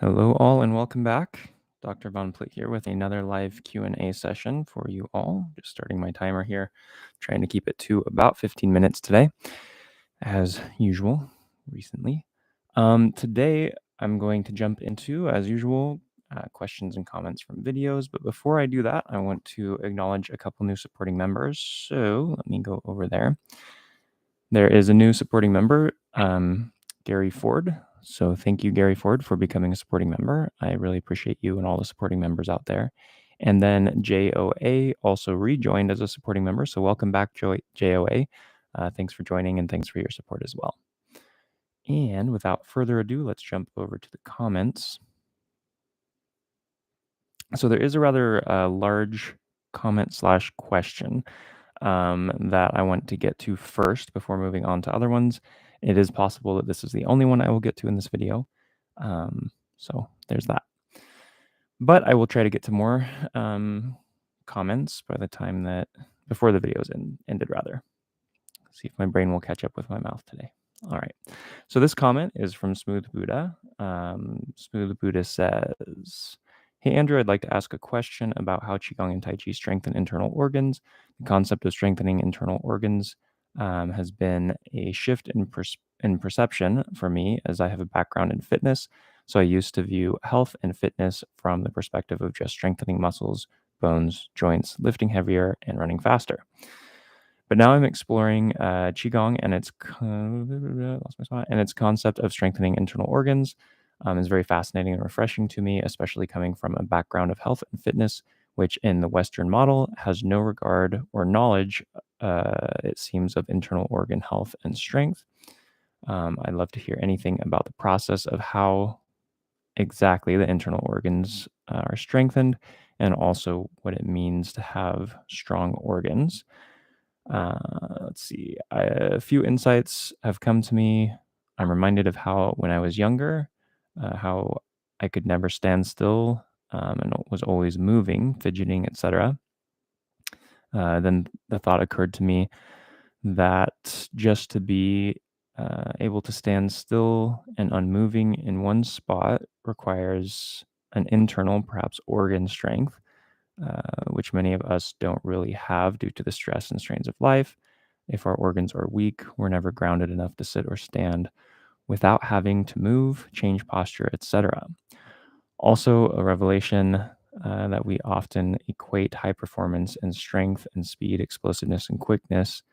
Hello all and welcome back. Dr. Von Plitt here with another live Q&A session for you all. Just starting my timer here, trying to keep it to about 15 minutes today, as usual, recently. Today, I'm going to jump into, as usual, questions and comments from videos. But before I do that, I want to acknowledge a couple new supporting members. So let me go over there. There is a new supporting member, Gary Ford. So thank you, Gary Ford, for becoming a supporting member. I really appreciate you and all the supporting members out there. And then JOA also rejoined as a supporting member. So welcome back, JOA. Thanks for joining and thanks for your support as well. And without further ado, let's jump over to the comments. So there is a rather large comment/question that I want to get to first before moving on to other ones. It is possible that this is the only one I will get to in this video. So there's that. But I will try to get to more comments by the time that, before the video's ended rather. See if my brain will catch up with my mouth today. All right. So this comment is from Smooth Buddha. Smooth Buddha says, "Hey, Andrew, I'd like to ask a question about how Qigong and Tai Chi strengthen internal organs. The concept of strengthening internal organs has been a shift in perception for me, as I have a background in fitness. So I used to view health and fitness from the perspective of just strengthening muscles, bones, joints, lifting heavier, and running faster. But now I'm exploring Qigong and its concept of strengthening internal organs is very fascinating and refreshing to me, especially coming from a background of health and fitness, which in the Western model has no regard or knowledge, it seems, of internal organ health and strength. I'd love to hear anything about the process of how exactly the internal organs are strengthened and also what it means to have strong organs. Let's see. A few insights have come to me. I'm reminded of how, when I was younger, how I could never stand still and was always moving, fidgeting, etc. Then the thought occurred to me that just to be able to stand still and unmoving in one spot requires an internal, perhaps organ strength, which many of us don't really have due to the stress and strains of life. If our organs are weak, we're never grounded enough to sit or stand without having to move, change posture, etc. Also, a revelation that we often equate high performance and strength and speed, explosiveness, and quickness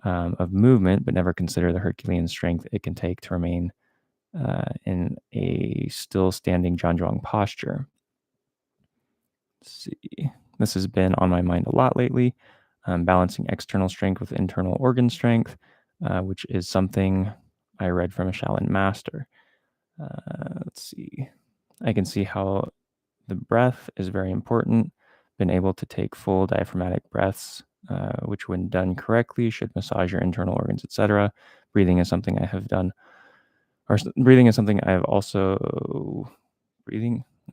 of movement, but never consider the Herculean strength it can take to remain in a still standing Janzhuang posture. Let's see. This has been on my mind a lot lately, balancing external strength with internal organ strength, which is something I read from a Shaolin master. Let's see. I can see how the breath is very important. Been able to take full diaphragmatic breaths, which when done correctly should massage your internal organs, etc. Breathing is something I have done, or breathing is something I have also,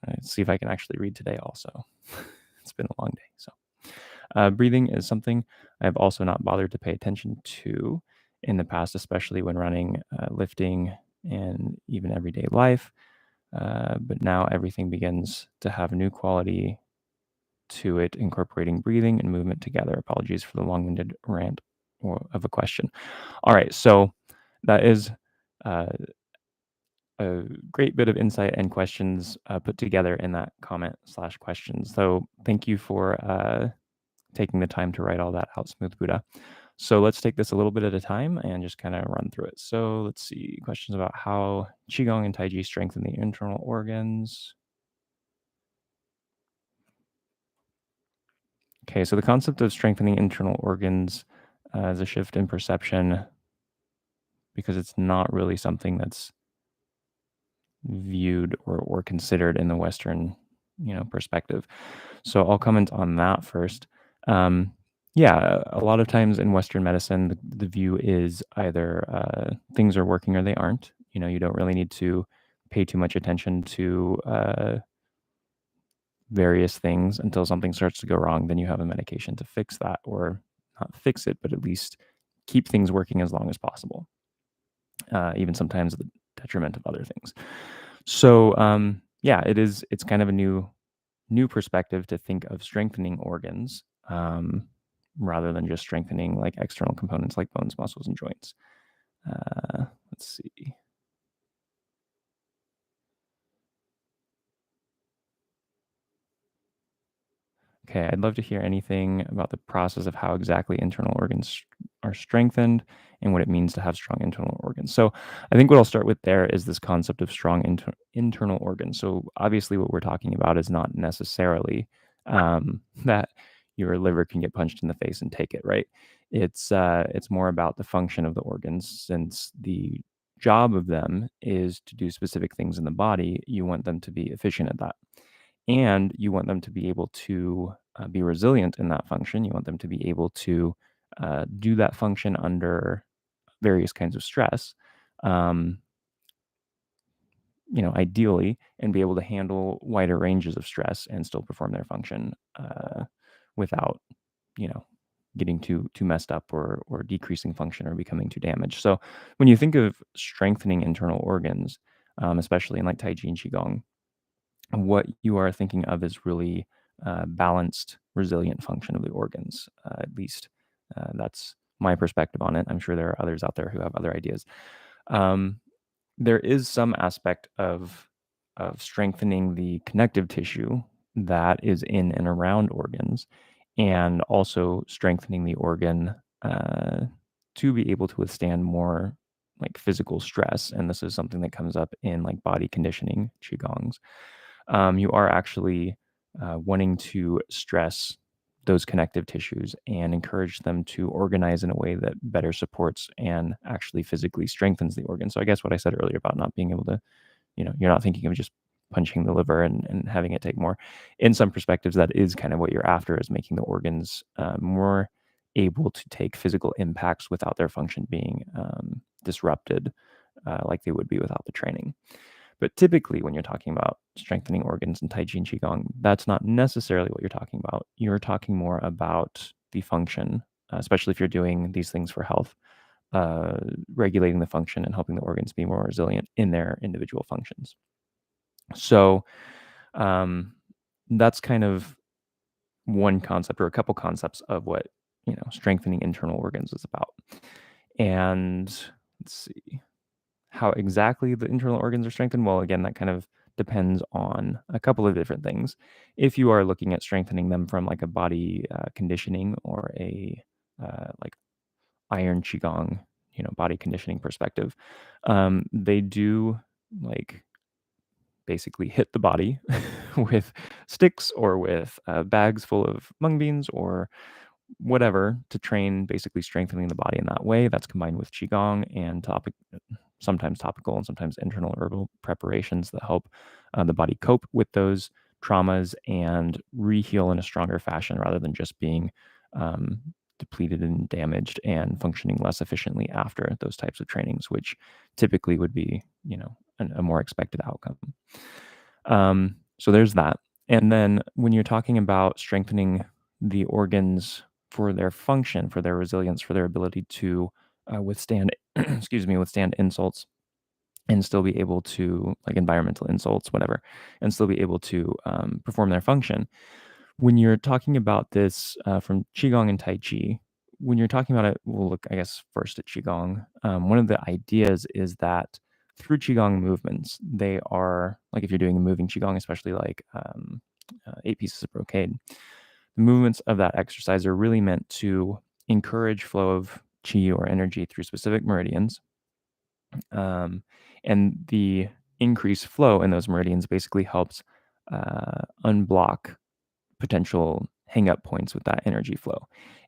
let's see if I can actually read today also. It's been a long day. So breathing is something I've also not bothered to pay attention to in the past, especially when running, lifting, and even everyday life. But now everything begins to have a new quality to it, incorporating breathing and movement together. Apologies for the long-winded rant of a question. All right, so that is a great bit of insight and questions put together in that comment/question. So thank you for taking the time to write all that out, Smooth Buddha. So let's take this a little bit at a time and just kind of run through it. So let's see, questions about how Qigong and Taiji strengthen the internal organs. Okay, so the concept of strengthening internal organs is a shift in perception because it's not really something that's viewed or considered in the Western, perspective. So I'll comment on that first. Yeah, a lot of times in Western medicine, the view is either things are working or they aren't. You don't really need to pay too much attention to various things until something starts to go wrong. Then you have a medication to fix that, or not fix it, but at least keep things working as long as possible, even sometimes at the detriment of other things. So yeah, it's kind of a new perspective to think of strengthening organs, rather than just strengthening like external components like bones, muscles, and joints. Let's see. Okay, I'd love to hear anything about the process of how exactly internal organs are strengthened and what it means to have strong internal organs. So, I think what I'll start with there is this concept of strong internal organs. So, obviously, what we're talking about is not necessarily that your liver can get punched in the face and take it, right? It's more about the function of the organs, since the job of them is to do specific things in the body. You want them to be efficient at that, and you want them to be able to be resilient in that function. You want them to be able to do that function under various kinds of stress, um, ideally, and be able to handle wider ranges of stress and still perform their function without, you know, getting too messed up, or decreasing function or becoming too damaged. So when you think of strengthening internal organs, especially in like Taiji and Qigong, what you are thinking of is really balanced, resilient function of the organs. At least that's my perspective on it. I'm sure there are others out there who have other ideas. Um, there is some aspect of strengthening the connective tissue that is in and around organs, and also strengthening the organ uh, to be able to withstand more like physical stress. And this is something that comes up in like body conditioning qigongs. You are actually wanting to stress those connective tissues and encourage them to organize in a way that better supports and actually physically strengthens the organ. So I guess what I said earlier about not being able to, you're not thinking of just punching the liver and having it take more. In some perspectives, that is kind of what you're after, is making the organs more able to take physical impacts without their function being disrupted, like they would be without the training. But typically, when you're talking about strengthening organs in Tai Chi and Qigong, that's not necessarily what you're talking about. You're talking more about the function, especially if you're doing these things for health, uh, regulating the function and helping the organs be more resilient in their individual functions. So um, that's kind of one concept, or a couple concepts of what strengthening internal organs is about. And let's see. How exactly the internal organs are strengthened? Well, again, that kind of depends on a couple of different things. If you are looking at strengthening them from like a body conditioning, or a like iron qigong, body conditioning perspective, they do like basically hit the body with sticks, or with bags full of mung beans, or whatever, to train basically strengthening the body in that way. That's combined with qigong and sometimes topical and sometimes internal herbal preparations that help the body cope with those traumas and reheal in a stronger fashion, rather than just being um, depleted and damaged and functioning less efficiently after those types of trainings, which typically would be, a more expected outcome. So there's that. And then when you're talking about strengthening the organs for their function, for their resilience, for their ability to withstand, withstand insults, and still be able to, like environmental insults, whatever, and still be able to perform their function. When you're talking about this from Qigong and Tai Chi, when you're talking about it, we'll look, I guess, first at Qigong. One of the ideas is that through Qigong movements, they are like, if you're doing a moving Qigong, especially like 8 pieces of brocade, the movements of that exercise are really meant to encourage flow of Qi or energy through specific meridians. And the increased flow in those meridians basically helps unblock potential hang up points with that energy flow.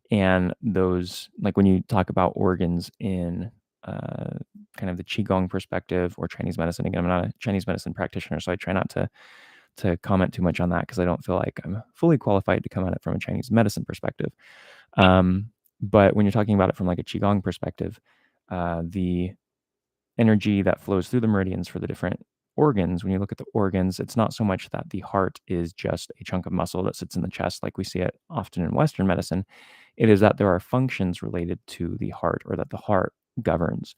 And those, like when you talk about organs in kind of the Qigong perspective or Chinese medicine, again, I'm not a Chinese medicine practitioner, so I try not to comment too much on that, because I don't feel like I'm fully qualified to come at it from a Chinese medicine perspective. But when you're talking about it from like a Qigong perspective, the energy that flows through the meridians for the different organs, when you look at the organs, it's not so much that the heart is just a chunk of muscle that sits in the chest like we see it often in Western medicine. It is that there are functions related to the heart, or that the heart governs.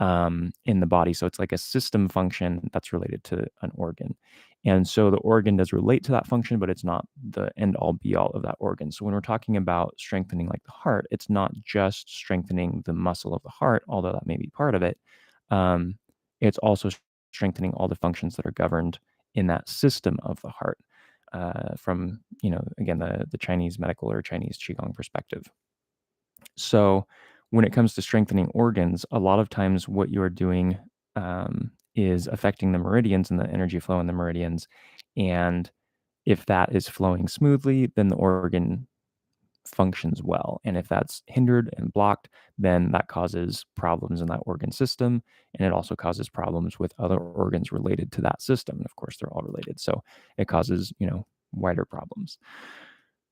in the body. So it's like a system function that's related to an organ. And so the organ does relate to that function, but it's not the end all be all of that organ. So when we're talking about strengthening like the heart, it's not just strengthening the muscle of the heart, although that may be part of it. Um, it's also strengthening all the functions that are governed in that system of the heart, from, again, the Chinese medical or Chinese Qigong perspective. So when it comes to strengthening organs, a lot of times what you're doing is affecting the meridians and the energy flow in the meridians. And if that is flowing smoothly, then the organ functions well. And if that's hindered and blocked, then that causes problems in that organ system. And it also causes problems with other organs related to that system. And of course, they're all related. So it causes, wider problems.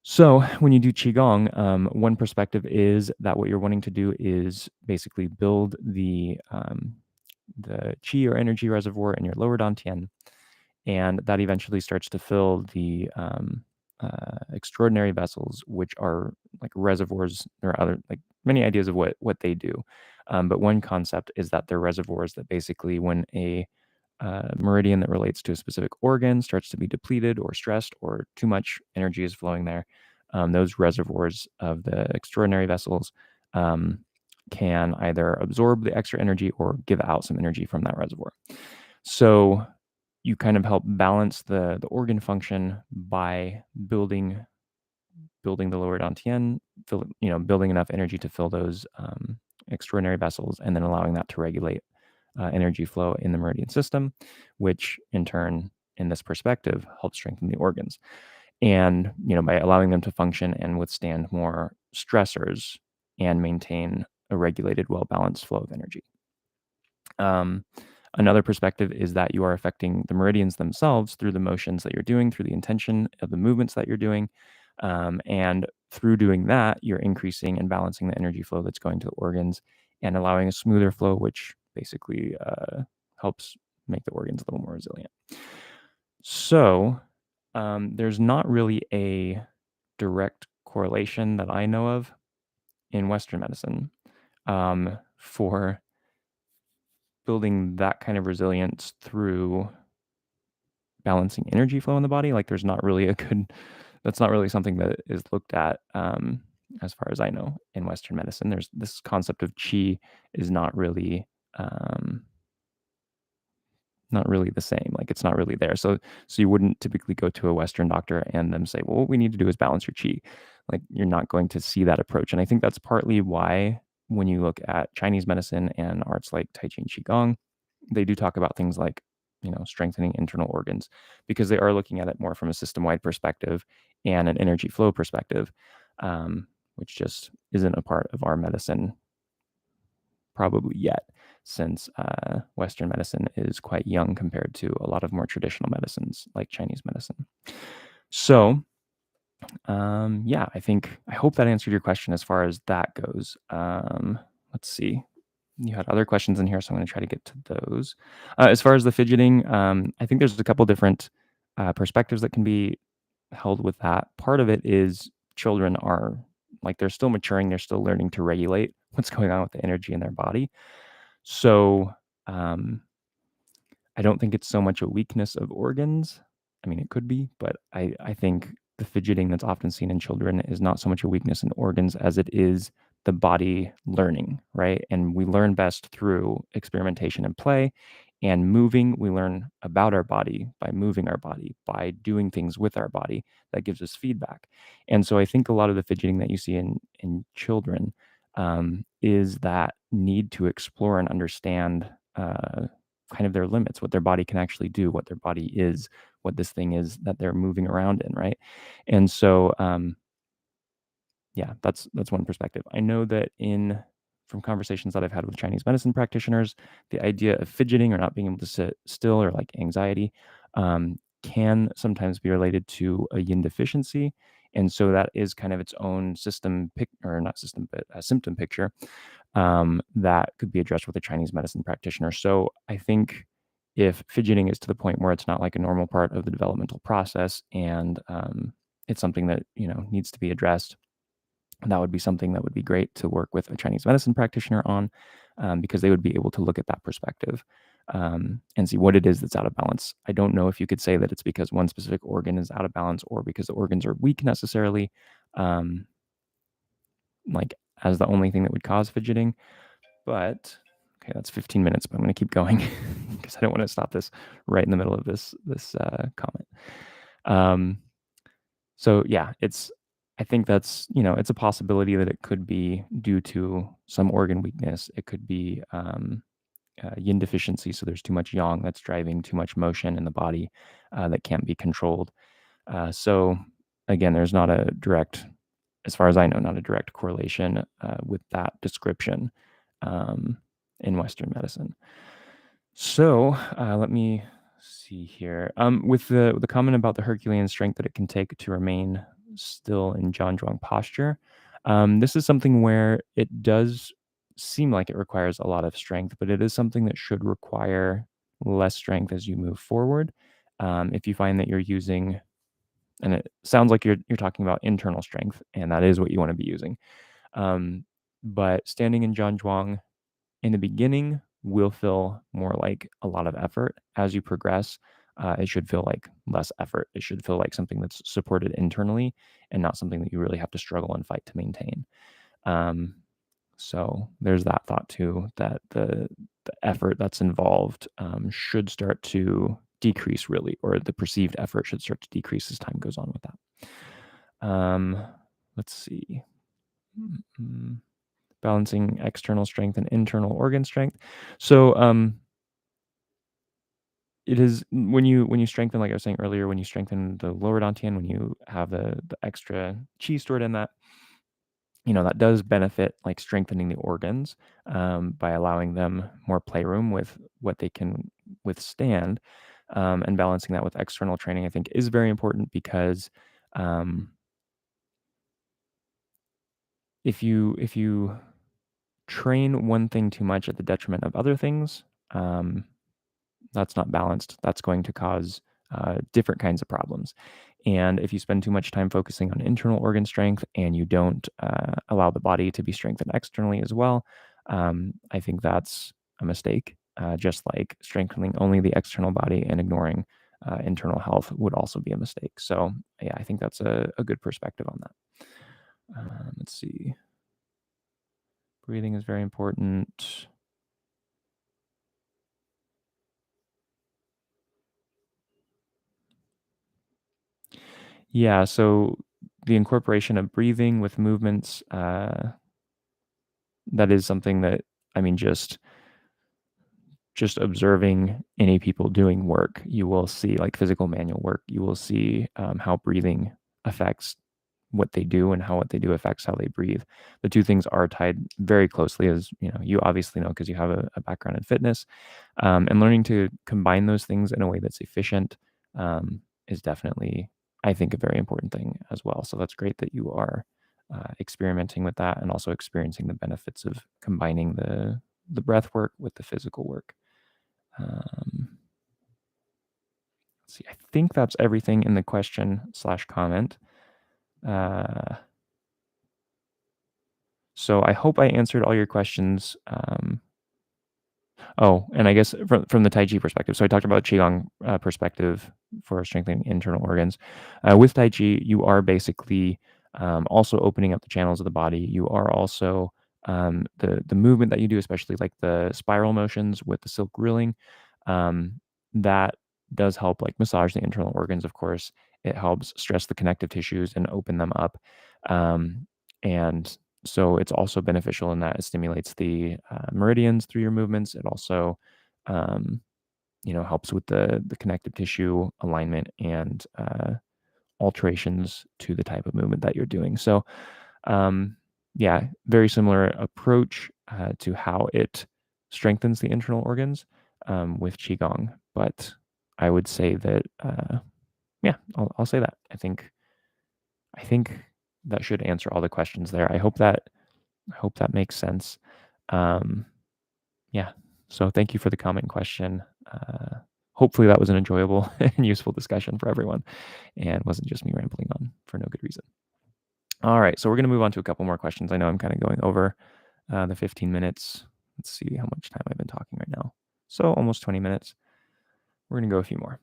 So when you do Qigong, one perspective is that what you're wanting to do is basically build the Qi or energy reservoir in your lower Dantian, and that eventually starts to fill the extraordinary vessels, which are like reservoirs. There are other, like, many ideas of what they do, but one concept is that they're reservoirs that basically, when a meridian that relates to a specific organ starts to be depleted or stressed or too much energy is flowing there, those reservoirs of the extraordinary vessels um, can either absorb the extra energy or give out some energy from that reservoir. So you kind of help balance the organ function by building the lower dantian, building enough energy to fill those extraordinary vessels, and then allowing that to regulate energy flow in the meridian system, which in turn, in this perspective, helps strengthen the organs. And by allowing them to function and withstand more stressors and maintain a regulated, well-balanced flow of energy. Another perspective is that you are affecting the meridians themselves through the motions that you're doing, through the intention of the movements that you're doing. And through doing that, you're increasing and balancing the energy flow that's going to the organs and allowing a smoother flow, which basically helps make the organs a little more resilient. So there's not really a direct correlation that I know of in Western medicine for building that kind of resilience through balancing energy flow in the body. Like, there's not really that's not really something that is looked at, as far as I know, in Western medicine. There's this concept of qi is um, not really the same. Like, it's not really there. So you wouldn't typically go to a Western doctor and them say, well, what we need to do is balance your qi. Like, you're not going to see that approach. And I think that's partly why when you look at Chinese medicine and arts like Tai Chi and Qigong, they do talk about things like, strengthening internal organs, because they are looking at it more from a system-wide perspective and an energy flow perspective, which just isn't a part of our medicine probably yet, since Western medicine is quite young compared to a lot of more traditional medicines like Chinese medicine. So, yeah, I hope that answered your question as far as that goes. Let's see. You had other questions in here, so I'm going to try to get to those. As far as the fidgeting, I think there's a couple different perspectives that can be held with that. Part of it is children are, like, they're still maturing, they're still learning to regulate what's going on with the energy in their body. So I don't think it's so much a weakness of organs. I mean, it could be, but I think the fidgeting that's often seen in children is not so much a weakness in organs as it is the body learning, right? And we learn best through experimentation and play. And moving, we learn about our body by moving our body, by doing things with our body that gives us feedback. And so I think a lot of the fidgeting that you see in children is that need to explore and understand kind of their limits, what their body can actually do, what their body is, what this thing is that they're moving around in, right? And so, yeah, that's one perspective. I know that from conversations that I've had with Chinese medicine practitioners, the idea of fidgeting or not being able to sit still, or like anxiety, can sometimes be related to a yin deficiency. And so that is kind of its own symptom picture that could be addressed with a Chinese medicine practitioner. So I think if fidgeting is to the point where it's not like a normal part of the developmental process, and it's something that needs to be addressed, that would be something that would be great to work with a Chinese medicine practitioner on, because they would be able to look at that perspective and see what it is that's out of balance. I don't know if you could say that it's because one specific organ is out of balance or because the organs are weak necessarily, like as the only thing that would cause fidgeting. But okay, that's 15 minutes, but I'm going to keep going because I don't want to stop this right in the middle of this comment. So yeah, I think that's, it's a possibility that it could be due to some organ weakness. It could be yin deficiency. So there's too much yang that's driving too much motion in the body that can't be controlled. So again, there's not a direct, as far as I know, not a direct correlation with that description in Western medicine. So let me see here. With the comment about the Herculean strength that it can take to remain still in Zhuang posture, this is something where it does seem like it requires a lot of strength, but it is something that should require less strength as you move forward. If you find that you're using, and it sounds like you're talking about internal strength, and that is what you want to be using. But standing in Zhuang in the beginning will feel more like a lot of effort. As you progress, it should feel like less effort. It should feel like something that's supported internally and not something that you really have to struggle and fight to maintain. So there's that thought too, that the effort that's involved should start to decrease really, or the perceived effort should start to decrease as time goes on with that. Let's see. Balancing external strength and internal organ strength. So it is when you strengthen, like I was saying earlier, when you strengthen the lower dantian, when you have the extra chi stored in that, that does benefit like strengthening the organs by allowing them more playroom with what they can withstand, and balancing that with external training, I think, is very important because if you train one thing too much at the detriment of other things, that's not balanced. That's going to cause different kinds of problems. And if you spend too much time focusing on internal organ strength and you don't allow the body to be strengthened externally as well, I think that's a mistake. Just like strengthening only the external body and ignoring internal health would also be a mistake. So yeah, I think that's a good perspective on that. Let's see. Breathing is very important. Yeah, so the incorporation of breathing with movements, that is something that, I mean, just observing any people doing work, you will see, like physical manual work, you will see how breathing affects what they do and how what they do affects how they breathe. The two things are tied very closely, as you obviously know because you have a background in fitness, and learning to combine those things in a way that's efficient is definitely, I think, a very important thing as well. So that's great that you are experimenting with that and also experiencing the benefits of combining the breath work with the physical work. Let's see, I think that's everything in the question/comment. So I hope I answered all your questions. Oh, and I guess from the Tai Chi perspective, so I talked about Qigong perspective for strengthening internal organs. With Tai Chi, you are basically also opening up the channels of the body. You are also the movement that you do, especially like the spiral motions with the silk grilling, that does help like massage the internal organs. Of course, it helps stress the connective tissues and open them up, and so it's also beneficial in that it stimulates the meridians through your movements. It also, helps with the connective tissue alignment and alterations to the type of movement that you're doing. So, yeah, very similar approach to how it strengthens the internal organs with Qigong. But I would say that, yeah, I'll say that. I think that should answer all the questions there. I hope that makes sense. Yeah. So thank you for the comment and question. Hopefully that was an enjoyable and useful discussion for everyone and wasn't just me rambling on for no good reason. All right, so we're going to move on to a couple more questions. I know I'm kind of going over the 15 minutes. Let's see how much time I've been talking right now. So almost 20 minutes. We're going to go a few more.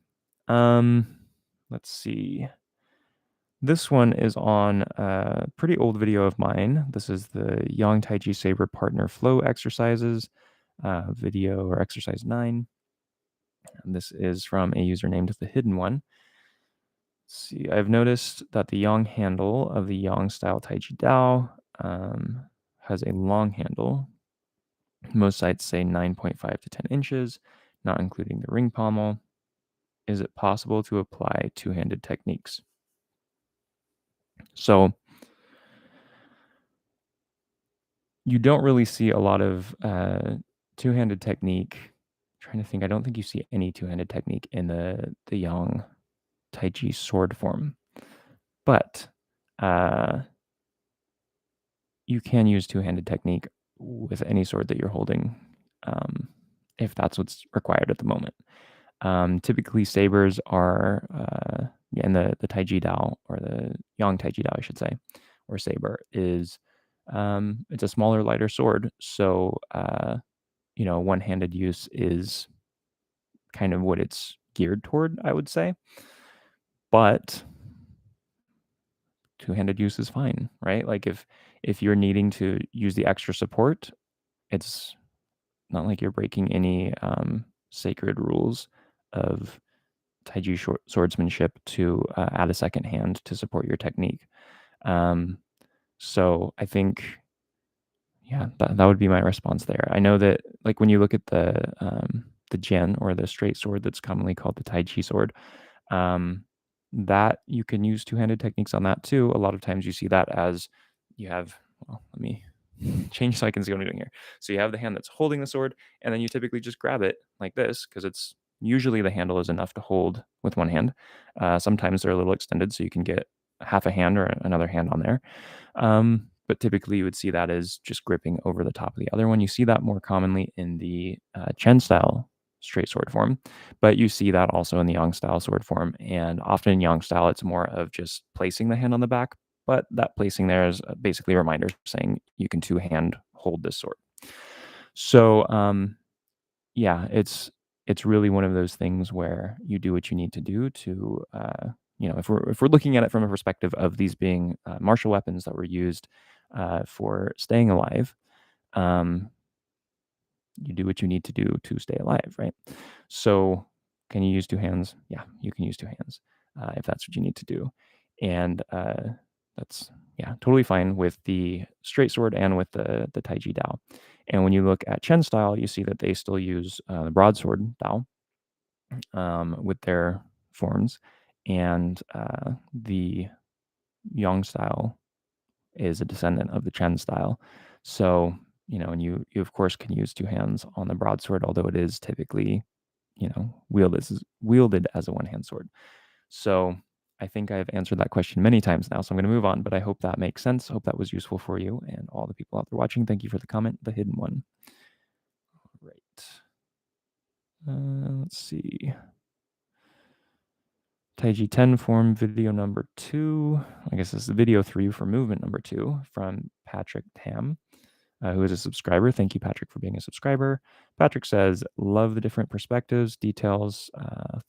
Let's see. This one is on a pretty old video of mine. This is the Yang Taiji Saber Partner Flow Exercises video, or exercise 9. And this is from a user named The Hidden One. Let's see, I've noticed that the Yang handle of the Yang style Taiji Dao has a long handle. Most sites say 9.5 to 10 inches, not including the ring pommel. Is it possible to apply two-handed techniques? So you don't really see a lot of two-handed technique. I'm trying to think, I don't think you see any two-handed technique in the Yang Taiji sword form. But you can use two-handed technique with any sword that you're holding, if that's what's required at the moment. Typically, sabers are in the Taiji Dao, or the Yang Taiji Dao, I should say, or saber is it's a smaller, lighter sword. So one-handed use is kind of what it's geared toward, I would say. But two-handed use is fine, right? Like if you're needing to use the extra support, it's not like you're breaking any sacred rules of Taiji swordsmanship to add a second hand to support your technique. So I think, yeah, that would be my response there. I know that, like, when you look at the jian, or the straight sword that's commonly called the Tai Chi sword, that you can use two-handed techniques on that too. A lot of times you see that as you have, well, let me change so I can see what I'm doing here. So you have the hand that's holding the sword, and then you typically just grab it like this, because it's usually the handle is enough to hold with one hand. Sometimes they're a little extended, so you can get half a hand or another hand on there. But typically you would see that as just gripping over the top of the other one. You see that more commonly in the Chen style straight sword form, but you see that also in the Yang style sword form. And often in Yang style, it's more of just placing the hand on the back, but that placing there is basically a reminder saying you can two-hand hold this sword. So yeah, it's really one of those things where you do what you need to do to if we're looking at it from a perspective of these being martial weapons that were used for staying alive, you do what you need to do to stay alive, right? So can you use two hands? Yeah, you can use two hands if that's what you need to do. And that's, yeah, totally fine with the straight sword and with the Taiji Dao. And when you look at Chen style, you see that they still use the broadsword Dao with their forms. And the Yang style is a descendant of the Chen style. So, and you of course can use two hands on the broadsword, although it is typically, wielded as a one-hand sword. So I think I've answered that question many times now, so I'm going to move on, but I hope that makes sense. Hope that was useful for you and all the people out there watching. Thank you for the comment, The Hidden One. All right. Let's see. Taiji 10 form video number 2. I guess this is video 3 for movement number 2 from Patrick Tam, who is a subscriber. Thank you, Patrick, for being a subscriber. Patrick says, love the different perspectives, details,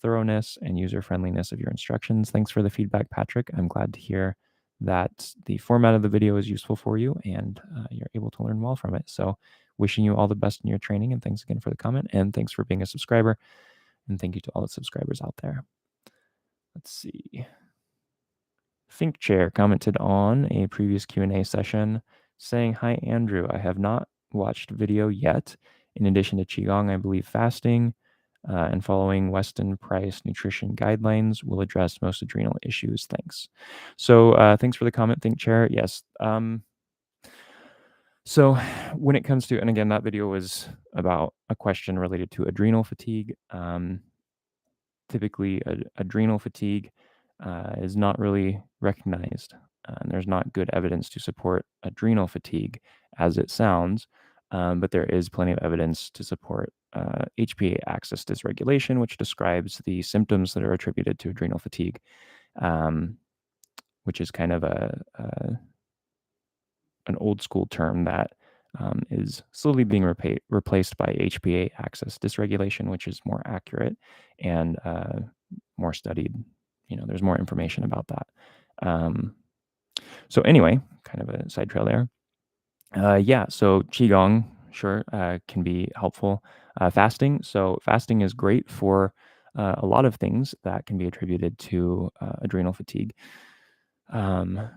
thoroughness, and user-friendliness of your instructions. Thanks for the feedback, Patrick. I'm glad to hear that the format of the video is useful for you and you're able to learn well from it. So wishing you all the best in your training, and thanks again for the comment, and thanks for being a subscriber, and thank you to all the subscribers out there. Let's see. Think Chair commented on a previous Q&A session saying, hi, Andrew, I have not watched video yet. In addition to Qigong, I believe fasting and following Weston Price nutrition guidelines will address most adrenal issues. Thanks. So thanks for the comment, Think Chair. Yes. So when it comes to, and again, that video was about a question related to adrenal fatigue. Typically, adrenal fatigue is not really recognized, and there's not good evidence to support adrenal fatigue as it sounds, but there is plenty of evidence to support HPA Access dysregulation, which describes the symptoms that are attributed to adrenal fatigue, which is kind of an old school term that is slowly being replaced by HPA Access dysregulation, which is more accurate and more studied. There's more information about that. So anyway, kind of a side trail there. Yeah, so Qigong, sure, can be helpful. Fasting. So fasting is great for a lot of things that can be attributed to adrenal fatigue. And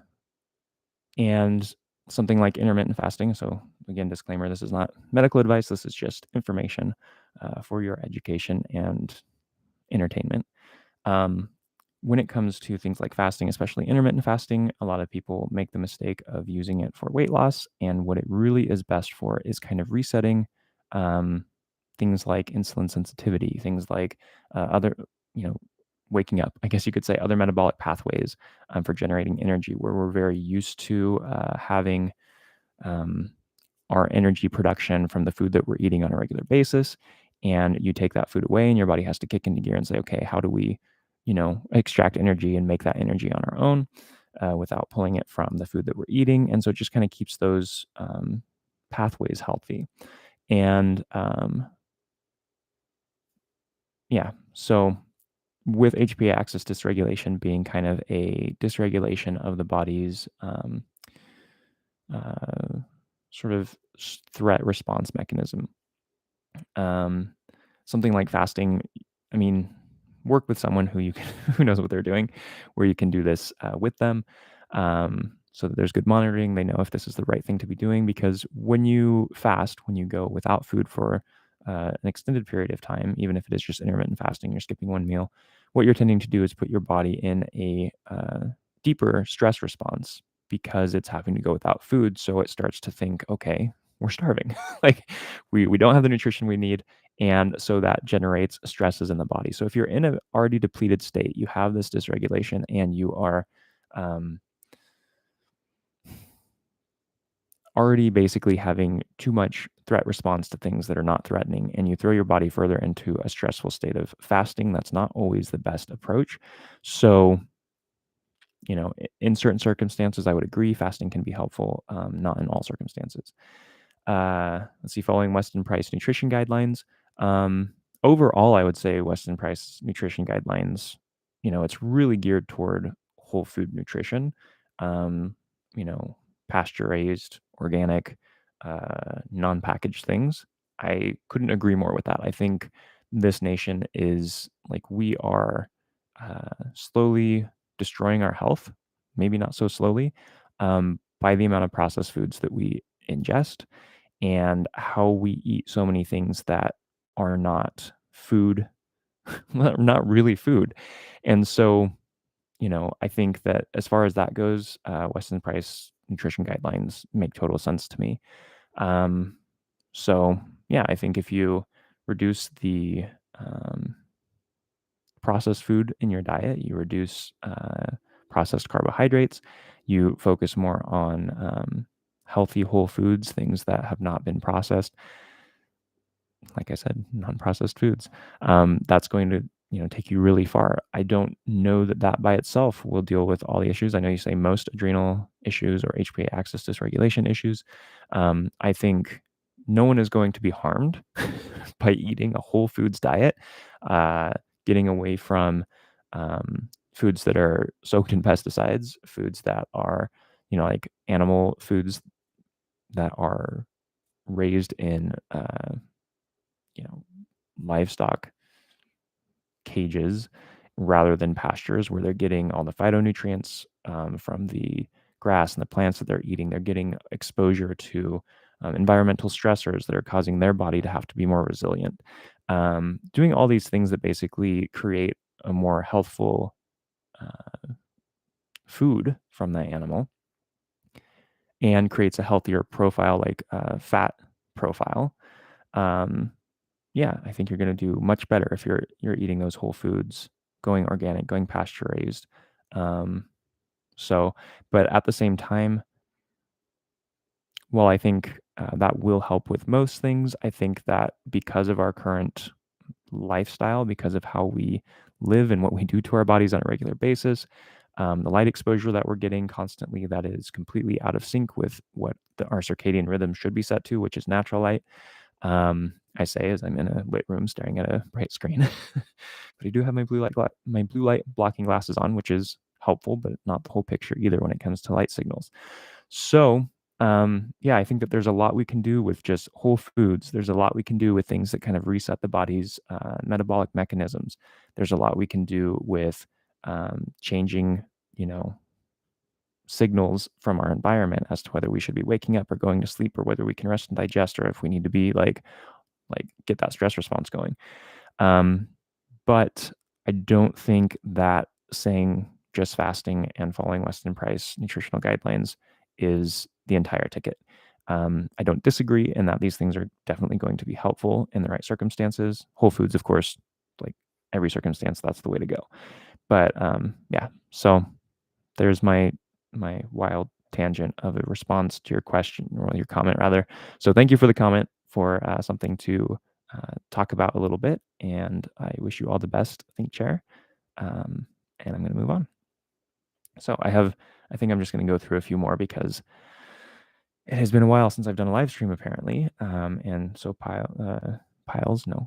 something like intermittent fasting. So again, disclaimer, this is not medical advice. This is just information for your education and entertainment. When it comes to things like fasting, especially intermittent fasting, a lot of people make the mistake of using it for weight loss. And what it really is best for is kind of resetting things like insulin sensitivity, things like other, waking up, I guess you could say, other metabolic pathways for generating energy, where we're very used to having our energy production from the food that we're eating on a regular basis. And you take that food away and your body has to kick into gear and say, okay, how do we, extract energy and make that energy on our own without pulling it from the food that we're eating? And so it just kind of keeps those pathways healthy. And yeah, so with HPA axis dysregulation being kind of a dysregulation of the body's sort of threat response mechanism. Something like fasting, I mean, work with someone who who knows what they're doing, where you can do this with them, so that there's good monitoring. They know if this is the right thing to be doing, because when you fast, when you go without food for an extended period of time, even if it is just intermittent fasting, you're skipping one meal, what you're tending to do is put your body in a deeper stress response because it's having to go without food. So it starts to think, okay, we're starving. Like we don't have the nutrition we need. And so that generates stresses in the body. So if you're in an already depleted state, you have this dysregulation and you are already basically having too much threat response to things that are not threatening, and you throw your body further into a stressful state of fasting, that's not always the best approach. So, in certain circumstances, I would agree fasting can be helpful, not in all circumstances. Let's see, following Weston Price nutrition guidelines. Overall, I would say Weston Price nutrition guidelines, it's really geared toward whole food nutrition, um, you know, pasture raised, organic, non-packaged things. I couldn't agree more with that. I think this nation is like, we are slowly destroying our health, maybe not so slowly, by the amount of processed foods that we ingest and how we eat so many things that are not food, not really food. And so, I think that as far as that goes, Weston Price nutrition guidelines make total sense to me. Um, so, yeah, I think if you reduce the processed food in your diet, you reduce processed carbohydrates, you focus more on healthy whole foods, things that have not been processed, like I said, non-processed foods. That's going to, take you really far. I don't know that by itself will deal with all the issues. I know you say most adrenal issues or HPA axis dysregulation issues. I think no one is going to be harmed by eating a whole foods diet, getting away from foods that are soaked in pesticides, foods that are, like animal foods that are raised in livestock cages rather than pastures, where they're getting all the phytonutrients from the grass and the plants that they're eating. They're getting exposure to environmental stressors that are causing their body to have to be more resilient. Doing all these things that basically create a more healthful food from that animal and creates a healthier profile, like fat profile. Yeah, I think you're going to do much better if you're eating those whole foods, going organic, going pasture raised. So, but at the same time, while I think that will help with most things, I think that because of our current lifestyle, because of how we live and what we do to our bodies on a regular basis, The light exposure that we're getting constantly that is completely out of sync with what our circadian rhythm should be set to, which is natural light. I say as I'm in a lit room staring at a bright screen, but I do have my blue light blocking glasses on, which is helpful, but not the whole picture either when it comes to light signals. So yeah, I think that there's a lot we can do with just whole foods. There's a lot we can do with things that kind of reset the body's metabolic mechanisms. There's a lot we can do with changing, signals from our environment as to whether we should be waking up or going to sleep, or whether we can rest and digest, or if we need to be like get that stress response going. But I don't think that saying just fasting and following Weston Price nutritional guidelines is the entire ticket. I don't disagree in that these things are definitely going to be helpful in the right circumstances. Whole foods, of course, like every circumstance, that's the way to go. But yeah, so there's my wild tangent of a response to your question, or your comment rather. So thank you for the comment, for something to talk about a little bit, and I wish you all the best, Think Chair. And I'm going to move on. So I think I'm just going to go through a few more because it has been a while since I've done a live stream apparently, and so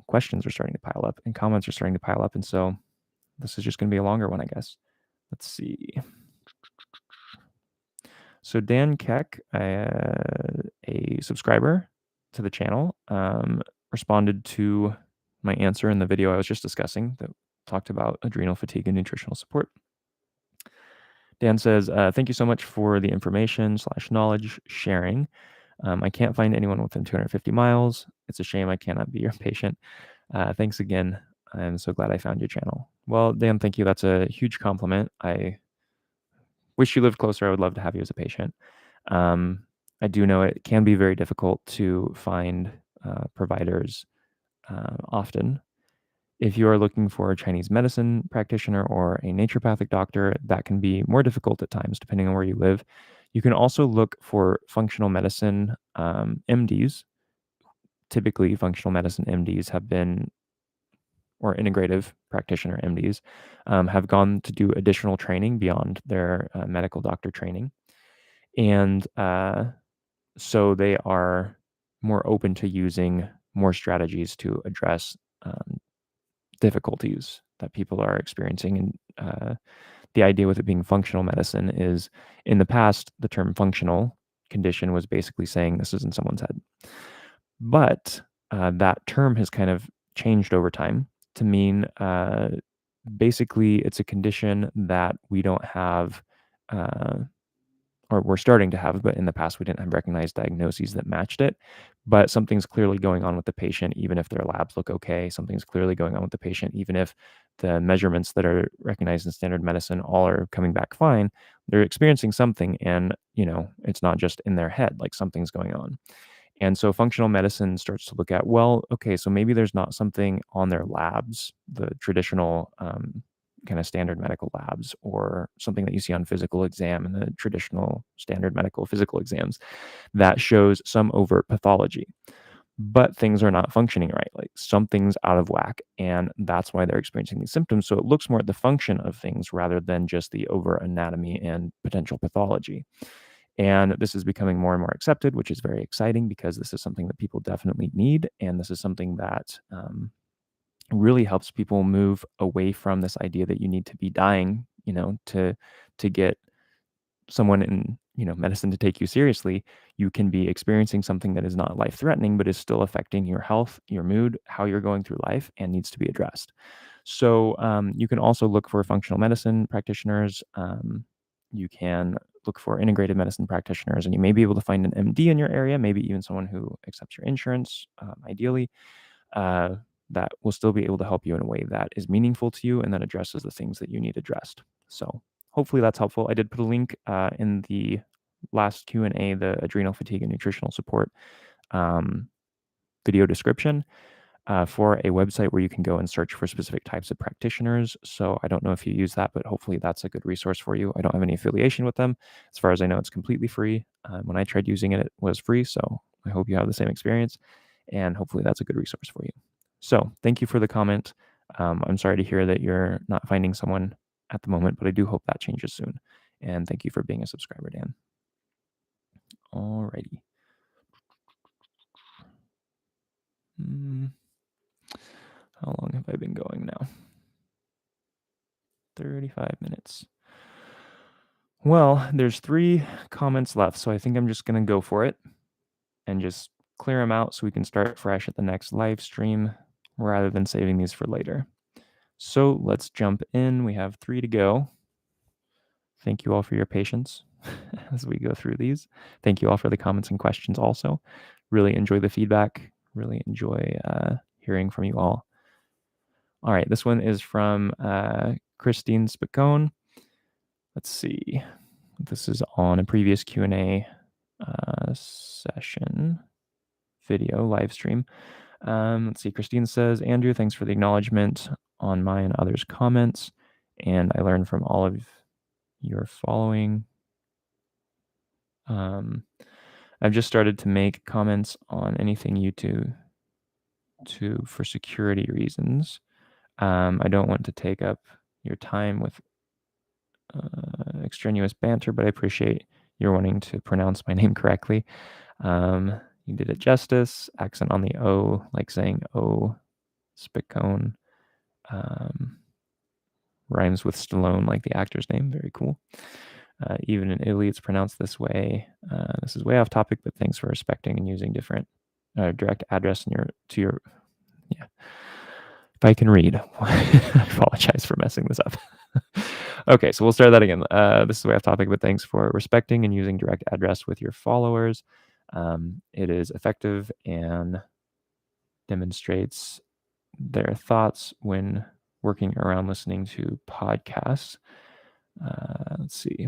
questions are starting to pile up and comments are starting to pile up, and so this is just going to be a longer one, I guess. Let's see. So Dan Keck, a subscriber to the channel, responded to my answer in the video I was just discussing that talked about adrenal fatigue and nutritional support. Dan says, thank you so much for the information / knowledge sharing. I can't find anyone within 250 miles. It's a shame I cannot be your patient. Thanks again. I'm so glad I found your channel. Well, Dan, thank you. That's a huge compliment. I wish you lived closer. I would love to have you as a patient. I do know it can be very difficult to find providers often. If you are looking for a Chinese medicine practitioner or a naturopathic doctor, that can be more difficult at times, depending on where you live. You can also look for functional medicine MDs. Typically, functional medicine MDs have been, or integrative practitioner MDs, have gone to do additional training beyond their medical doctor training. And so they are more open to using more strategies to address difficulties that people are experiencing. And the idea with it being functional medicine is, in the past, the term functional condition was basically saying this is in someone's head. But that term has kind of changed over time to mean basically it's a condition that we don't have, or we're starting to have, but in the past we didn't have recognized diagnoses that matched it. But something's clearly going on with the patient, even if their labs look okay. Something's clearly going on with the patient, even if the measurements that are recognized in standard medicine all are coming back fine. They're experiencing something, and it's not just in their head, like something's going on. And so functional medicine starts to look at, well, okay, so maybe there's not something on their labs, the traditional kind of standard medical labs, or something that you see on physical exam and the traditional standard medical physical exams, that shows some overt pathology. But things are not functioning right. Like something's out of whack, and that's why they're experiencing these symptoms. So it looks more at the function of things rather than just the overt anatomy and potential pathology. And this is becoming more and more accepted, which is very exciting because this is something that people definitely need. And this is something that really helps people move away from this idea that you need to be dying, to get someone in, medicine to take you seriously. You can be experiencing something that is not life-threatening, but is still affecting your health, your mood, how you're going through life, and needs to be addressed. So you can also look for functional medicine practitioners. You can look for integrated medicine practitioners, and you may be able to find an MD in your area, maybe even someone who accepts your insurance, ideally, that will still be able to help you in a way that is meaningful to you and that addresses the things that you need addressed. So hopefully that's helpful. I did put a link in the last Q&A, the adrenal fatigue and nutritional support video description, for a website where you can go and search for specific types of practitioners. So I don't know if you use that, but hopefully that's a good resource for you. I don't have any affiliation with them. As far as I know, it's completely free. When I tried using it, it was free. So I hope you have the same experience, and hopefully that's a good resource for you. So thank you for the comment. I'm sorry to hear that you're not finding someone at the moment, but I do hope that changes soon. And thank you for being a subscriber, Dan. Alrighty. How long have I been going now? 35 minutes. Well, there's 3 comments left, so I think I'm just going to go for it and just clear them out so we can start fresh at the next live stream rather than saving these for later. So let's jump in. We have 3 to go. Thank you all for your patience as we go through these. Thank you all for the comments and questions also. Really enjoy the feedback. Really enjoy hearing from you all. All right, this one is from Christine Spicone. Let's see. This is on a previous Q&A session, video, live stream. Let's see. Christine says, Andrew, thanks for the acknowledgement on my and others' comments. And I learned from all of your following. I've just started to make comments on anything you do for security reasons. I don't want to take up your time with extraneous banter, but I appreciate your wanting to pronounce my name correctly. You did it justice. Accent on the O, like saying O, Spicone. Rhymes with Stallone, like the actor's name. Very cool. Even in Italy, it's pronounced this way. This is way off topic, but thanks for respecting and using different direct address to your. Yeah. If I can read, I apologize for messing this up. Okay, so we'll start that again. This is way off topic, but thanks for respecting and using direct address with your followers. It is effective and demonstrates their thoughts when working around listening to podcasts. Let's see.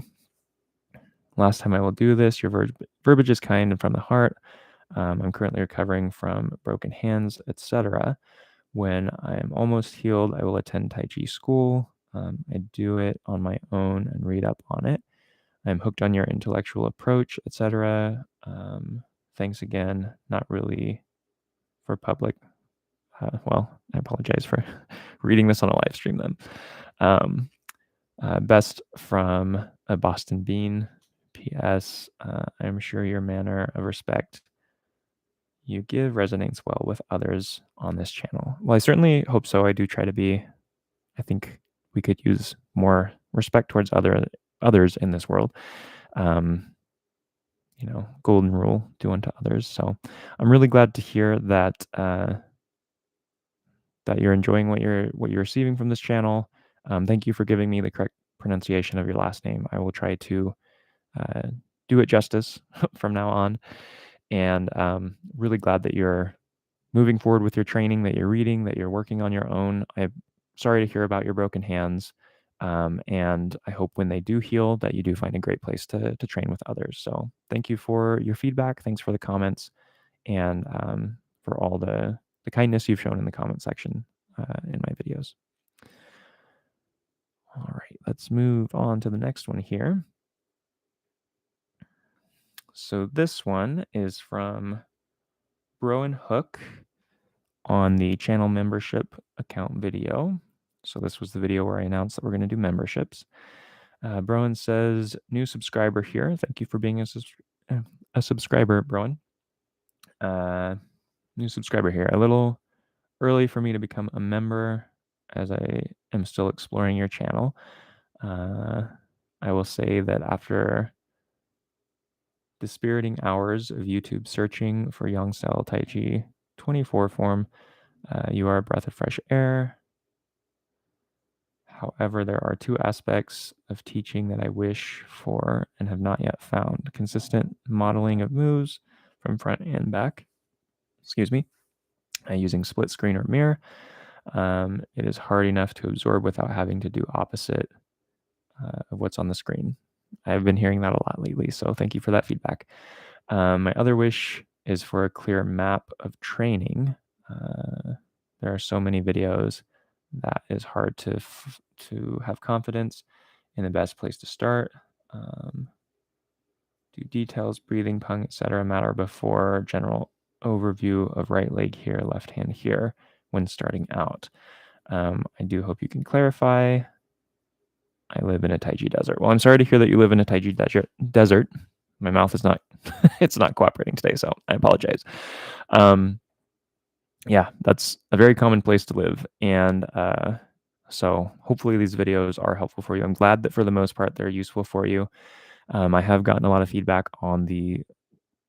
Last time I will do this. Your verbiage is kind and from the heart. I'm currently recovering from broken hands, etc. When I am almost healed, I will attend Tai Chi school. I do it on my own and read up on it. I'm hooked on your intellectual approach, etc. Thanks again. Not really for public. Well, I apologize for reading this on a live stream then. Best from a Boston Bean. P.S. I'm sure your manner of respect you give resonates well with others on this channel. Well, I certainly hope so. I do try to be. I think we could use more respect towards others in this world. Golden rule, do unto others. So I'm really glad to hear that that you're enjoying what you're receiving from this channel. Thank you for giving me the correct pronunciation of your last name. I will try to do it justice from now on. And really glad that you're moving forward with your training, that you're reading, that you're working on your own. I'm sorry to hear about your broken hands. And I hope when they do heal that you do find a great place to train with others. So thank you for your feedback. Thanks for the comments and for all the kindness you've shown in the comment section in my videos. All right, let's move on to the next one here. So this one is from Rowan Hook on the channel membership account video. So this was the video where I announced that we're going to do memberships. Browan says, new subscriber here. Thank you for being a subscriber, Browan. New subscriber here. A little early for me to become a member as I am still exploring your channel. I will say that after dispiriting hours of YouTube searching for Yang-style Taiji 24 form, you are a breath of fresh air. However, there are 2 aspects of teaching that I wish for and have not yet found. Consistent modeling of moves from front and back. Excuse me. Using split screen or mirror. It is hard enough to absorb without having to do opposite of what's on the screen. I've been hearing that a lot lately, so thank you for that feedback. My other wish is for a clear map of training. There are so many videos that is hard to have confidence in the best place to start. Do details, breathing, pung, etc. matter before general overview of right leg here, left hand here when starting out. I do hope you can clarify. I live in a Taiji desert. Well, I'm sorry to hear that you live in a Taiji desert. My mouth is not, it's not cooperating today, so I apologize. Yeah, that's a very common place to live. And so hopefully these videos are helpful for you. I'm glad that for the most part, they're useful for you. I have gotten a lot of feedback on the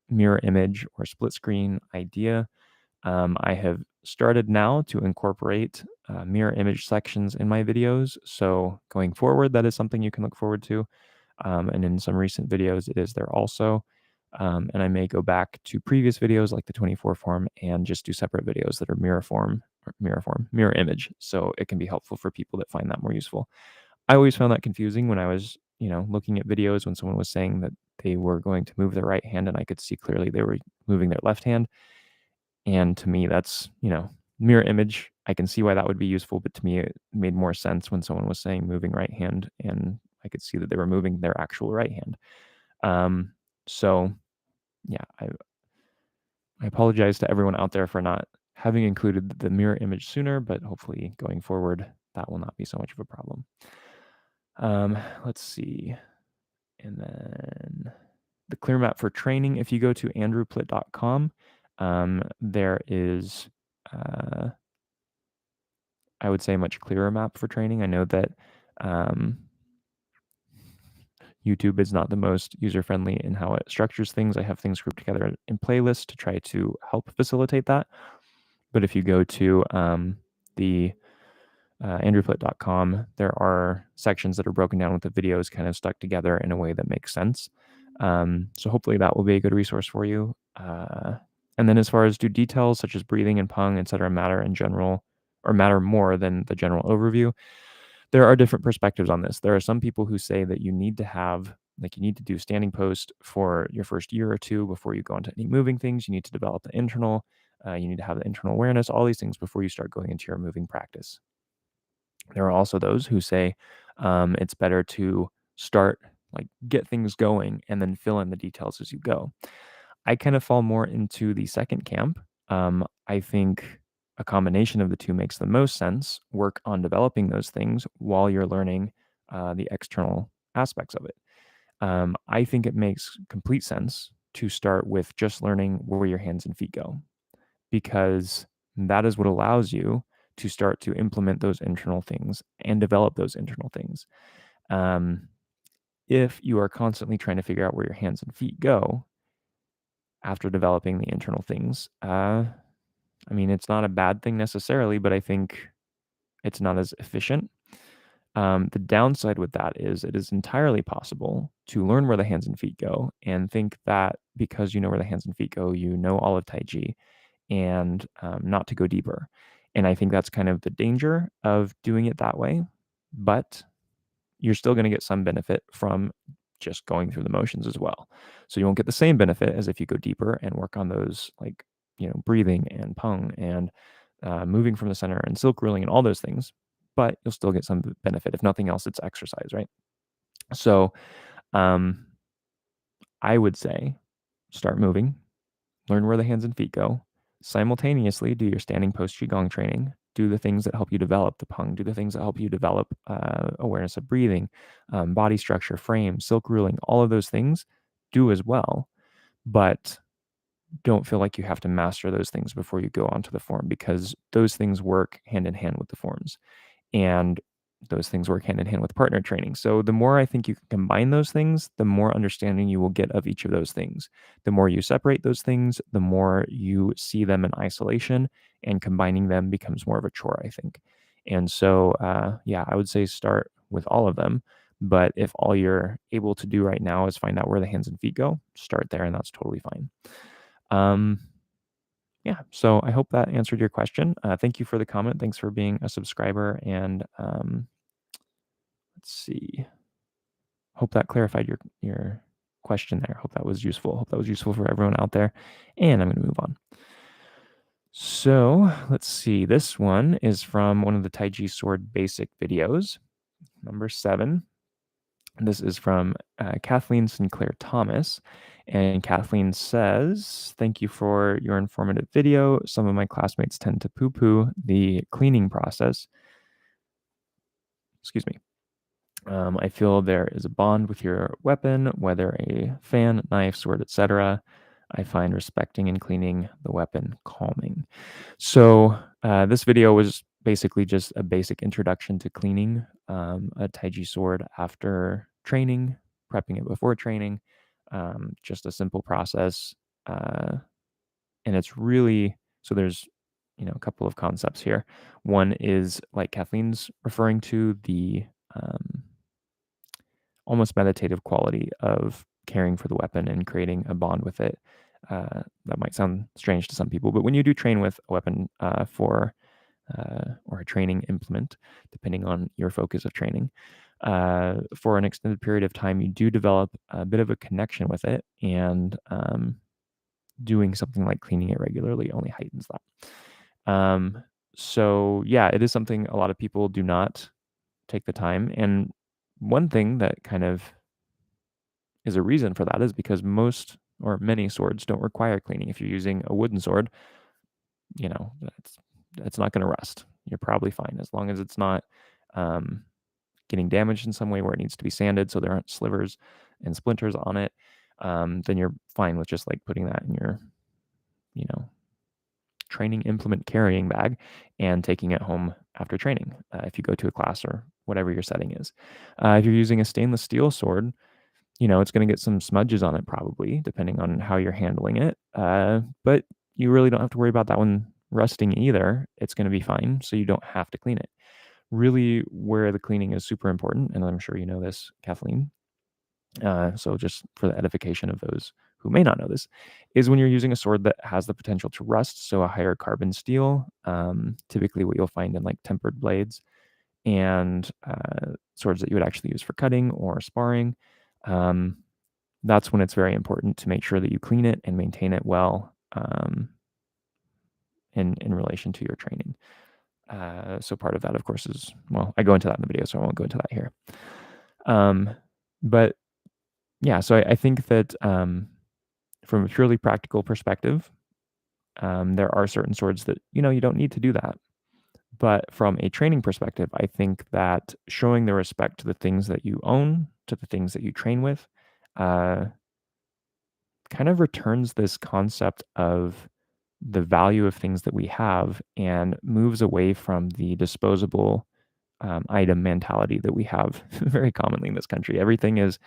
mirror image or split screen idea. I have started now to incorporate mirror image sections in my videos. So going forward, that is something you can look forward to. And in some recent videos, it is there also. And I may go back to previous videos like the 24 form and just do separate videos that are mirror image. So it can be helpful for people that find that more useful. I always found that confusing when I was, looking at videos when someone was saying that they were going to move their right hand and I could see clearly they were moving their left hand. And to me, that's, mirror image. I can see why that would be useful, but to me, it made more sense when someone was saying moving right hand and I could see that they were moving their actual right hand. So yeah, I apologize to everyone out there for not having included the mirror image sooner, but hopefully going forward, that will not be so much of a problem. Let's see. And then the clear map for training, if you go to andrewplitt.com, there is, I would say, a much clearer map for training. I know that YouTube is not the most user-friendly in how it structures things. I have things grouped together in playlists to try to help facilitate that. But if you go to the andrewplitt.com, there are sections that are broken down with the videos kind of stuck together in a way that makes sense. So hopefully that will be a good resource for you. And then as far as do details such as breathing and pung, etc., matter in general or matter more than the general overview, there are different perspectives on this. There are some people who say that you need to do standing post for your first year or two before you go on technique moving things. You need to develop the internal, you need to have the internal awareness, all these things before you start going into your moving practice. There are also those who say it's better to start, get things going and then fill in the details as you go. I kind of fall more into the second camp. I think a combination of the two makes the most sense. Work on developing those things while you're learning the external aspects of it. I think it makes complete sense to start with just learning where your hands and feet go, because that is what allows you to start to implement those internal things and develop those internal things. If you are constantly trying to figure out where your hands and feet go after developing the internal things, it's not a bad thing necessarily, but I think it's not as efficient. The downside with that is it is entirely possible to learn where the hands and feet go and think that because you know where the hands and feet go, you know all of Tai Chi, and not to go deeper. And I think that's kind of the danger of doing it that way. But you're still going to get some benefit from just going through the motions as well. So you won't get the same benefit as if you go deeper and work on those, breathing and pung and moving from the center and silk ruling and all those things. But you'll still get some benefit. If nothing else, it's exercise, right? So I would say start moving, learn where the hands and feet go, simultaneously do your standing post Qigong training, do the things that help you develop the pung, do the things that help you develop awareness of breathing, body structure, frame, silk ruling, all of those things do as well. But don't feel like you have to master those things before you go onto the form, because those things work hand in hand with the forms. And those things work hand in hand with partner training. So the more I think you can combine those things, the more understanding you will get of each of those things. The more you separate those things, the more you see them in isolation, and combining them becomes more of a chore, I think. And so, I would say start with all of them. But if all you're able to do right now is find out where the hands and feet go, start there, and that's totally fine. So I hope that answered your question. Thank you for the comment. Thanks for being a subscriber. And let's see. Hope that clarified your question there. Hope that was useful. Hope that was useful for everyone out there. And I'm going to move on. So let's see. This one is from one of the Taiji Sword basic videos, number 7. This is from Kathleen Sinclair Thomas. And Kathleen says, thank you for your informative video. Some of my classmates tend to poo-poo the cleaning process. Excuse me. I feel there is a bond with your weapon, whether a fan, knife, sword, etc. I find respecting and cleaning the weapon calming. So this video was basically just a basic introduction to cleaning a taiji sword after training, prepping it before training, just a simple process. And it's really, so there's, a couple of concepts here. One is like Kathleen's referring to, the almost meditative quality of caring for the weapon and creating a bond with it. That might sound strange to some people, but when you do train with a weapon or a training implement, depending on your focus of training, for an extended period of time, you do develop a bit of a connection with it, and doing something like cleaning it regularly only heightens that. So yeah, it is something a lot of people do not take the time. And one thing that kind of is a reason for that is because most or many swords don't require cleaning. If you're using a wooden sword, it's not going to rust. You're probably fine as long as it's not getting damaged in some way where it needs to be sanded, so there aren't slivers and splinters on it. Then you're fine with just like putting that in your, you know, training implement carrying bag and taking it home after training, if you go to a class or whatever your setting is. If you're using a stainless steel sword, it's going to get some smudges on it probably, depending on how you're handling it. But you really don't have to worry about that one rusting either. It's going to be fine, so you don't have to clean it. Really, where the cleaning is super important, and I'm sure you know this, Kathleen, so just for the edification of those who may not know this, is when you're using a sword that has the potential to rust, so a higher carbon steel, typically what you'll find in like tempered blades and swords that you would actually use for cutting or sparring. That's when it's very important to make sure that you clean it and maintain it well, in relation to your training. So part of that, of course, is, well, I go into that in the video, so I won't go into that here. But yeah, so I think that from a purely practical perspective, there are certain swords that, you don't need to do that. But from a training perspective, I think that showing the respect to the things that you own, to the things that you train with, uh, kind of returns this concept of the value of things that we have and moves away from the disposable item mentality that we have very commonly in this country. Everything is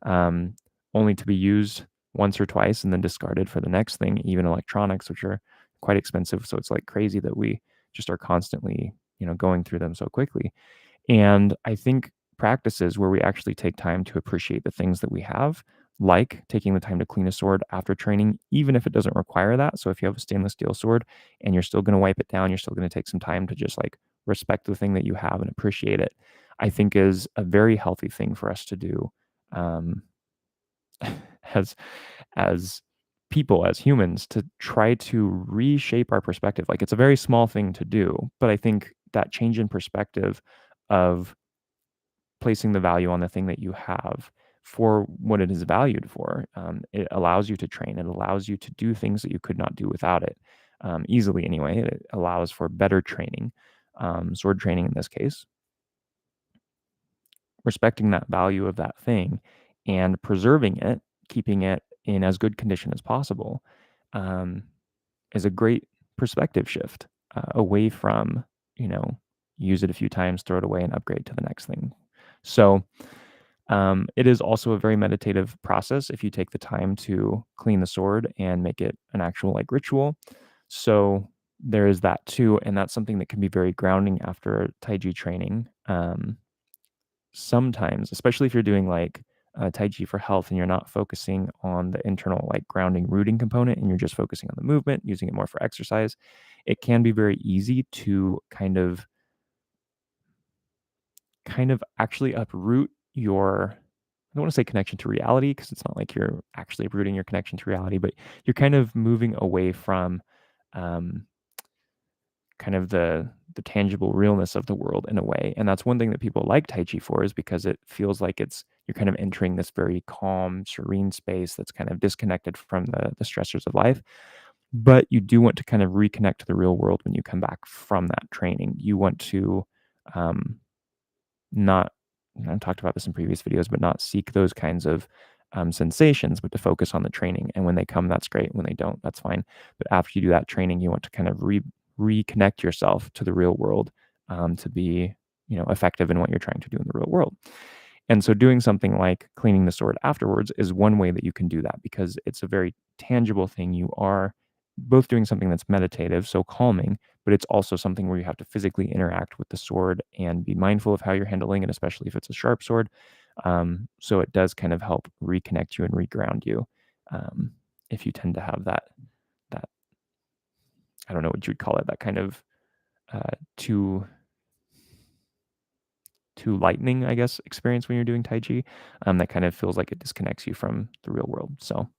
only to be used once or twice and then discarded for the next thing, even electronics, which are quite expensive. So it's like crazy that we just are constantly, going through them so quickly. And I think practices where we actually take time to appreciate the things that we have, like taking the time to clean a sword after training, even if it doesn't require that. So if you have a stainless steel sword and you're still going to wipe it down, you're still going to take some time to just like respect the thing that you have and appreciate it, I think is a very healthy thing for us to do, um, as as people, as humans, to try to reshape our perspective. Like, it's a very small thing to do, but I think that change in perspective of placing the value on the thing that you have for what it is valued for, it allows you to train. It allows you to do things that you could not do without it, easily anyway. It allows for better training, sword training in this case, respecting that value of that thing and preserving it, keeping it in as good condition as possible, um, is a great perspective shift, away from, use it a few times, throw it away, and upgrade to the next thing. So it is also a very meditative process if you take the time to clean the sword and make it an actual like ritual. So there is that too, and that's something that can be very grounding after Taiji training. Sometimes, especially if you're doing like Taiji for health and you're not focusing on the internal like grounding rooting component and you're just focusing on the movement, using it more for exercise, it can be very easy to kind of actually uproot your, I don't want to say connection to reality, because it's not like you're actually uprooting your connection to reality, but you're kind of moving away from um, kind of the tangible realness of the world in a way. And that's one thing that people like Tai Chi for, is because it feels like you're kind of entering this very calm, serene space that's kind of disconnected from the stressors of life. But you do want to kind of reconnect to the real world when you come back from that training. You want to not I've talked about this in previous videos, but not seek those kinds of sensations, but to focus on the training. And when they come, that's great. When they don't, that's fine. But after you do that training, you want to kind of reconnect yourself to the real world, to be, effective in what you're trying to do in the real world. And so doing something like cleaning the sword afterwards is one way that you can do that, because it's a very tangible thing. You are both doing something that's meditative, so calming, but it's also something where you have to physically interact with the sword and be mindful of how you're handling it, especially if it's a sharp sword. So it does kind of help reconnect you and reground you, if you tend to have that I don't know what you would call it, that kind of too lightning, I guess, experience when you're doing Tai Chi, that kind of feels like it disconnects you from the real world. So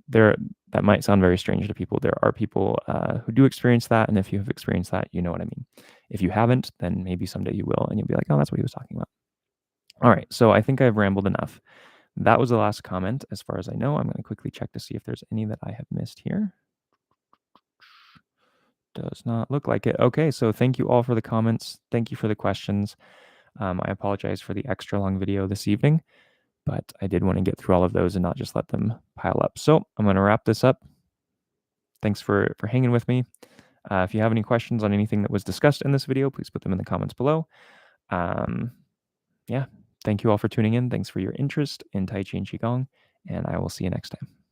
that might sound very strange to people. There are people who do experience that, and if you have experienced that, you know what I mean. If you haven't, then maybe someday you will, and you'll be like, oh, that's what he was talking about. All right, so I think I've rambled enough. That was the last comment as far as I know. I'm going to quickly check to see if there's any that I have missed here. Does not look like it. Okay, so thank you all for the comments. Thank you for the questions. I apologize for the extra long video this evening, but I did want to get through all of those and not just let them pile up. So I'm going to wrap this up. Thanks for hanging with me. If you have any questions on anything that was discussed in this video, please put them in the comments below. Yeah, thank you all for tuning in. Thanks for your interest in Tai Chi and Qigong, and I will see you next time.